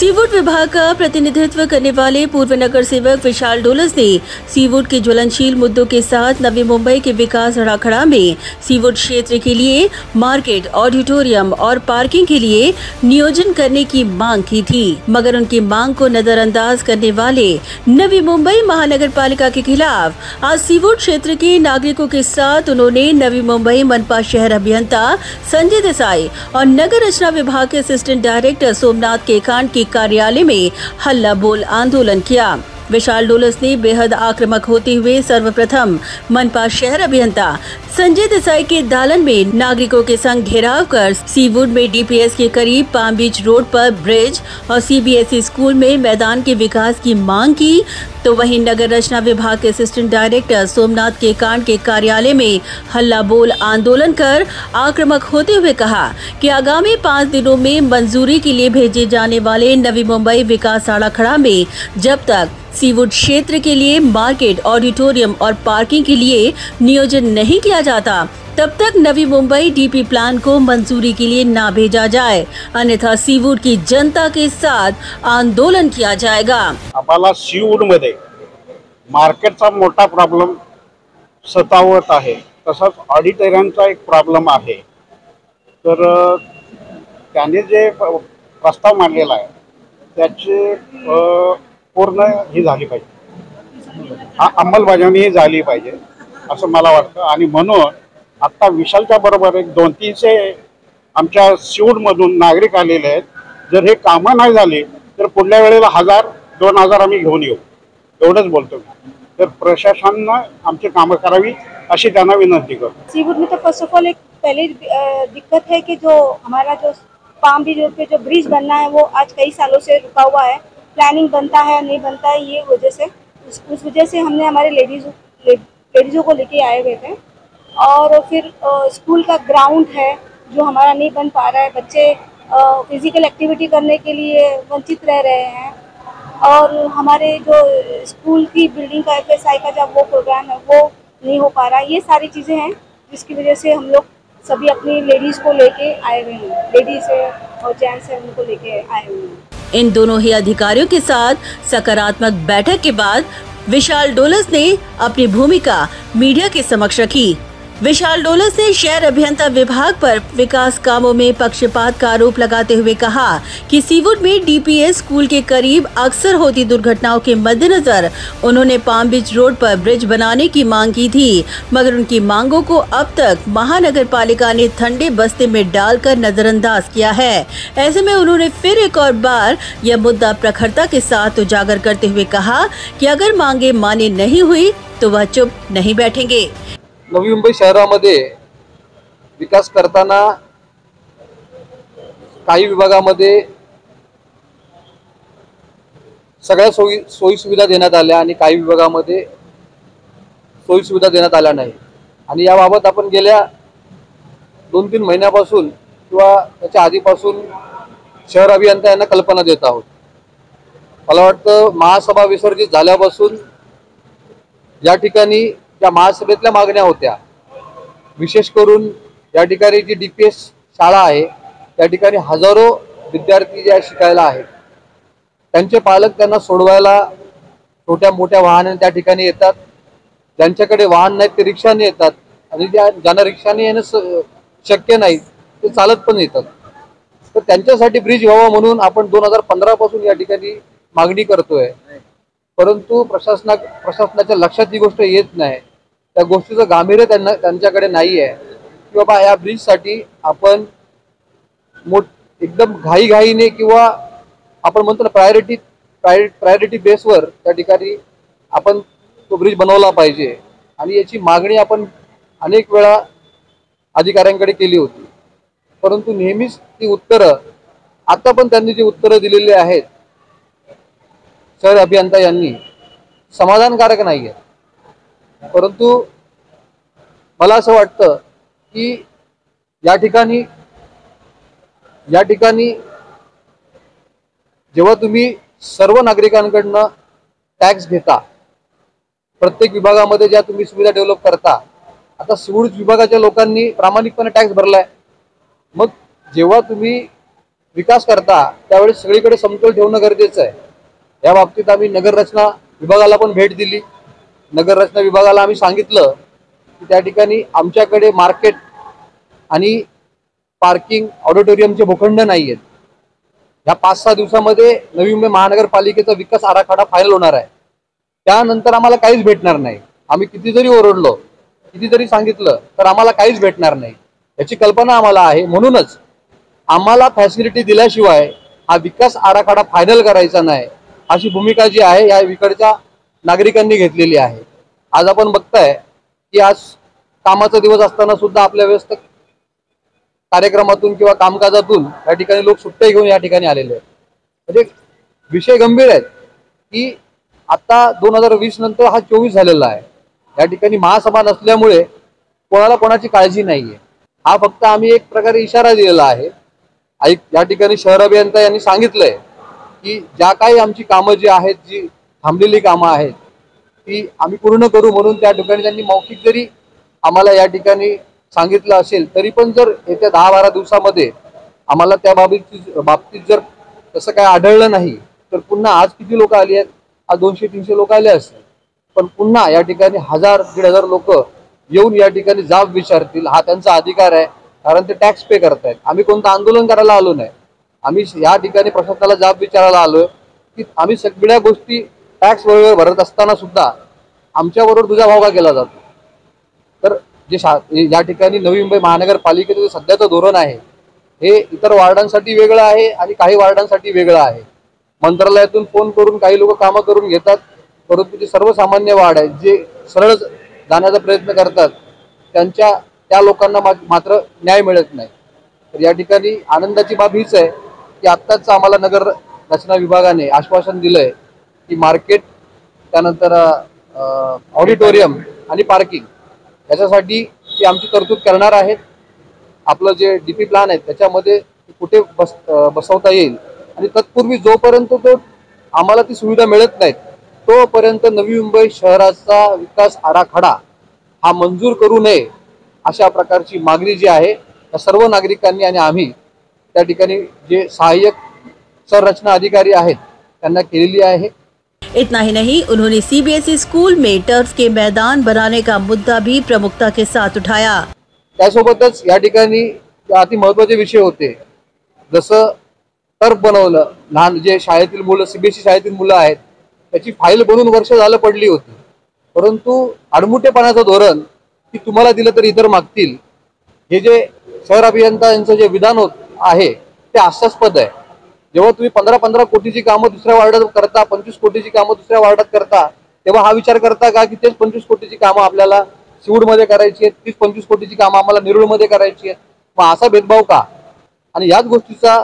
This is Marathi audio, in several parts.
सीवुड विभाग का प्रतिनिधित्व करने वाले पूर्व नगर सेवक विशाल डोलस ने सीवुड के ज्वलनशील मुद्दों के साथ नवी मुंबई के विकास अखाड़ा में सीवुड क्षेत्र के लिए मार्केट, ऑडिटोरियम और पार्किंग के लिए नियोजन करने की मांग की थी, मगर उनकी मांग को नजरअंदाज करने वाले नवी मुंबई महानगर पालिका के खिलाफ आज सीवुड क्षेत्र के नागरिकों के साथ उन्होंने नवी मुंबई मनपा शहर अभियंता संजय देसाई और नगर रचना विभाग के असिस्टेंट डायरेक्टर सोमनाथ केकांड के कार्यालय में हल्ला बोल आंदोलन किया। विशाल डोलस ने बेहद आक्रामक होते हुए सर्वप्रथम मनपा शहर अभियंता संजय देसाई के दालन में नागरिकों के संग घेराव कर सीवुड में डीपीएस के करीब पाम बीच रोड पर ब्रिज और सीबीएसई स्कूल में मैदान के विकास की मांग की, तो वहीं नगर रचना विभाग के असिस्टेंट डायरेक्टर सोमनाथ केकांड के कार्यालय में हल्ला बोल आंदोलन कर आक्रामक होते हुए कहा कि आगामी 5 दिनों में मंजूरी के लिए भेजे जाने वाले नवी मुंबई विकास अखाड़ा में जब तक सीवुड क्षेत्र के लिए मार्केट, ऑडिटोरियम और पार्किंग के लिए नियोजन नहीं किया जाता, तब तक नवी मुंबई डीपी प्लान को मंजूरी के लिए ना भेजा जाए, अन्यथा सीवुड की जनता के साथ आंदोलन किया जाएगा। आम्हाला सीवुड मध्ये मार्केटचा मोठा प्रॉब्लेम सतावत आहे, तसंच ऑडिटोरियमचा एक प्रॉब्लेम आहे। तर त्यांनी जे प्रस्ताव मांडलेला आहे त्याची पूर्ण ही झाली पाहिजे, अंमलबजावणी ही झाली पाहिजे असं मला वाटतं। आणि म्हणून आता विशालच्या बरोबर एक 200-300 आमच्या सीवुडमधून नागरिक आलेले आहेत। जर हे कामं नाही झाली तर पुढल्या वेळेला 1000-2000 आम्ही घेऊन येऊ, एवढंच बोलतो। तर प्रशासनानं आमची कामं करावी अशी त्यांना विनंती करतो। सीवुड में तो फर्स्ट ऑफ ऑल एक पहले दिक्कत है कि जो हमारा जो पाम बीच रोड पे जो ब्रिज बनना है वो आज कई सालों से रुका हुआ है। प्लानिंग बनता है नहीं बनता है, ये वजह से उस वजह से हमने हमारे लेडीज़ों को लेके आए हुए थे। और फिर स्कूल का ग्राउंड है जो हमारा नहीं बन पा रहा है, बच्चे फिजिकल एक्टिविटी करने के लिए वंचित रह रहे हैं। और हमारे जो स्कूल की बिल्डिंग का FSI का जब वो प्रोग्राम है वो नहीं हो पा रहा है। ये सारी चीज़ें हैं जिसकी वजह से हम लोग सभी अपनी लेडीज़ को लेके आए हुए हैं, लेडीज़ है और जेंट्स है, उनको लेके आए हुए हैं। इन दोनों ही अधिकारियों के साथ सकारात्मक बैठक के बाद विशाल डोलस ने अपनी भूमिका मीडिया के समक्ष रखी। विशाल डोलस ने शहर अभियंता विभाग पर विकास कामों में पक्षपात का आरोप लगाते हुए कहा कि सीवुड में डीपीएस स्कूल के करीब अक्सर होती दुर्घटनाओं के मद्देनजर उन्होंने पाम बीच रोड पर ब्रिज बनाने की मांग की थी, मगर उनकी मांगों को अब तक महानगर पालिका ने ठंडे बस्ते में डालकर नजरअंदाज किया है। ऐसे में उन्होंने फिर एक और बार यह मुद्दा प्रखरता के साथ उजागर करते हुए कहा कि अगर मांगे मानी नहीं हुई तो वह चुप नहीं बैठेंगे। नवी मुंबई शहरामध्ये विकास करताना काही विभागामध्ये सगळ्या सोयी सुविधा देण्यात आल्या आणि काही विभागामध्ये सोयी सुविधा देण्यात आल्या नाही। आणि याबाबत आपण गेल्या 2-3 महिन्यापासून किंवा त्याच्या आधीपासून शहर अभियंता यांना कल्पना देत आहोत। मला वाटतं महासभा विसर्जित झाल्यापासून या ठिकाणी ज्या महासभेतल्या मागण्या होत्या, विशेष करून या ठिकाणी जी डीपीएस शाळा आहे त्या ठिकाणी हजारो विद्यार्थी जे शिकायला आहेत, त्यांचे पालक त्यांना सोडवायला छोट्या मोठ्या वाहनाने त्या ठिकाणी येतात। ज्यांच्याकडे वाहन नाही ते रिक्षाने येतात आणि ज्यांना रिक्षाने येणं शक्य नाही ते चालत पण येतात। तर त्यांच्यासाठी ब्रिज व्हावा म्हणून आपण 2015 पासून या ठिकाणी मागणी करतोय, परंतु प्रशासनाच्या लक्षात ही गोष्ट येत नाही। त्या गोष्टीचं गांभीर्य त्यांच्याकडे नाही आहे की बाबा या ब्रिजसाठी आपण एकदम घाईघाईने किंवा आपण म्हणतो ना प्रायोरिटी बेसवर त्या ठिकाणी आपण तो ब्रिज बनवला पाहिजे। आणि याची मागणी आपण अनेक वेळा अधिकाऱ्यांकडे केली होती, परंतु नेहमीच ती उत्तरं आता पण त्यांनी जी उत्तरं दिलेली आहेत शहर अभियंता यांनी समाधानकारक नाही आहे। परंतु मला असं वाटतं की या ठिकाणी जेव्हा तुम्ही सर्व नागरिकांकडनं टॅक्स घेता, प्रत्येक विभागामध्ये ज्या तुम्ही सुविधा डेव्हलप करता, आता सीवुड विभागाच्या लोकांनी प्रामाणिकपणे टॅक्स भरलाय, मग जेव्हा तुम्ही विकास करता त्यावेळेस सगळीकडे समतोल ठेवणं गरजेचं आहे। या बाबतीत आम्ही नगररचना विभागाला पण भेट दिली। नगररचना विभागाला आम्ही सांगितलं की त्या ठिकाणी आमच्याकडे मार्केट आणि पार्किंग ऑडिटोरियमचे भूखंड नाही आहेत। या 5-6 दिवसामध्ये नवी मुंबई महानगरपालिकेचा विकास आराखडा फायनल होणार आहे। त्यानंतर आम्हाला काहीच भेटणार नाही। आम्ही किती जरी ओरडलो, किती जरी सांगितलं तर आम्हाला काहीच भेटणार नाही याची कल्पना आम्हाला आहे। म्हणूनच आम्हाला फॅसिलिटी दिल्याशिवाय हा विकास आराखडा फायनल करायचा नाही अशी भूमिका जी आहे या विकडच्या नागरिकांनी घेतलेली आहे। आज आपण बघताय की आज कामाचा दिवस असताना सुद्धा आपल्या व्यस्त कार्यक्रमातून किंवा कामकाजातून या ठिकाणी लोक सुट्ट्या घेऊन या ठिकाणी आलेले आहेत। म्हणजे विषय गंभीर आहेत की आता 2020 नंतर हा 24 झालेला आहे। या ठिकाणी महासभा नसल्यामुळे कोणाला कोणाची काळजी नाहीये। हा फक्त आम्ही एक प्रकारे इशारा दिलेला आहे। या ठिकाणी शहर अभियंता यांनी सांगितलंय की ज्या काही आमची कामं जी आहेत, जी थांबलेली कामं आहेत ती आम्ही पूर्ण करू म्हणून त्या ठिकाणी त्यांनी मौखिक जरी आम्हाला या ठिकाणी सांगितलं असेल तरी पण जर येत्या 10-12 दिवसामध्ये आम्हाला त्या बाबतीत जर तसं काय आढळलं नाही तर पुन्हा आज किती लोक आली आहेत, आज 200-300 लोक आले असतील, पण पुन्हा या ठिकाणी 1000-1500 लोक येऊन या ठिकाणी जाब विचारतील। हा त्यांचा अधिकार आहे कारण ते टॅक्स पे करतायत। आम्ही कोणतं आंदोलन करायला आलो नाही। आम्ही या ठिकाणी प्रशासनाला जाब विचारायला आलोय की आम्ही सगळ्या गोष्टी टॅक्स वेळेवर भरत असताना सुद्धा आमच्याबरोबर दुजाभाव केला जातो। तर जे या ठिकाणी नवी मुंबई महानगरपालिकेचं सध्याचं धोरण आहे हे इतर वार्डांसाठी वेगळं आहे आणि काही वार्डांसाठी वेगळं आहे। मंत्रालयातून फोन करून काही लोक कामं करून घेतात, परंतु जे सर्वसामान्य वार्ड आहेत जे सरळ जाण्याचा प्रयत्न करतात त्या लोकांना मात्र न्याय मिळत नाही। तर या ठिकाणी आनंदाची बाब हीच आहे की आत्ताच आम्हाला नगर रचना विभागाने आश्वासन दिलंय की मार्केट, त्यानंतर ऑडिटोरियम आणि पार्किंग याच्यासाठी ती आमची तरतूद करणार आहेत। आपलं जे डीपी प्लॅन आहे त्याच्यामध्ये कुठे बसवता येईल आणि तत्पूर्वी जोपर्यंत तो आम्हाला ती सुविधा मिळत नाही तोपर्यंत नवी मुंबई शहराचा विकास आराखडा हा मंजूर करू नये अशा प्रकारची मागणी जी आहे या सर्व नागरिकांनी आणि आम्ही त्या ठिकाणी जे सहाय्यक संरचना अधिकारी आहेत त्यांना केलेली आहे। इतना ही नहीं, उन्होंने सीबीएसई स्कूल में टर्फ के मैदान बनाने का मुद्दा भी प्रमुखता के साथ उठाया। त्यासोबतच या ठिकाणी अति महत्त्वाचे विषय होते, जसं टर्फ बनवलं, लहान जे शाळेतील मुलं, सीबीएसई शाळेतील मुलं आहेत त्याची फाईल बनवून वर्ष झालं पडली होती, परंतु आडमुठेपणाचं धोरण की तुम्हाला दिलं तर इतर मागतील हे जे शहर अभियंता यांचं जे विधान आहे ते हास्यास्पद आहे। जेव्हा तुम्ही 15-15 कोटीची कामं दुसऱ्या वार्डात करता, 25 कोटीची कामं दुसऱ्या वार्डात करता, तेव्हा हा विचार करता का की तेच 25 कोटीची कामं आपल्याला सिवूडमध्ये करायची आहेत, तीच 25 कोटीची कामं आम्हाला निरुळमध्ये करायची आहेत? मग असा भेदभाव का? आणि याच गोष्टीचा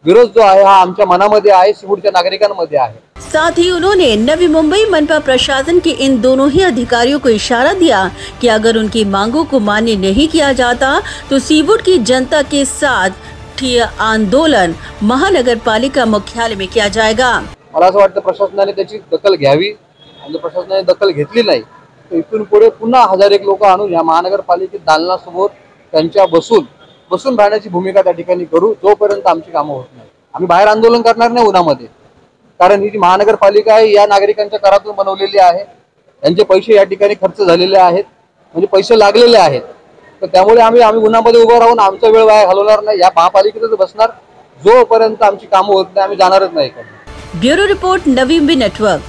विरोध जो आहे हा आमच्या मनामध्ये आहे, सिवूडच्या नागरिकांमध्ये आहे। साथ ही उन्होंने नवी मुंबई मनपा प्रशासन के इन दोनों ही अधिकारियों को इशारा दिया कि अगर उनकी मांगों को मान्य नहीं किया जाता तो सीवुड की जनता के साथ आंदोलन महानगर पालिका मुख्यालय में किया जाएगा। मला असं वाटतं प्रशासनाने त्याची दखल घ्यावी आणि प्रशासनाने दखल घेतली नाही तर इथून पुढे पुन्हा 1001 लोक आणून या महानगरपालिकेत दालनासमोर त्यांच्या बसून राहण्याची भूमिका त्या ठिकाणी करू जोपर्यंत आमची कामं होत नाही। आम्ही बाहेर आंदोलन करणार नाही उन्हामध्ये, कारण ही जी महानगरपालिका आहे या नागरिकांच्या करातून बनवलेली आहे, यांचे पैसे या ठिकाणी खर्च झालेले आहेत, म्हणजे पैसे लागलेले आहेत। तर त्यामुळे आम्ही उन्हामध्ये उभं राहून आमचा वेळ वाया घालवणार नाही, या महापालिकेतच बसणार जोपर्यंत आमची कामं होत नाही, आम्ही जाणारच नाही। Bureau report, Navi Mumbai network.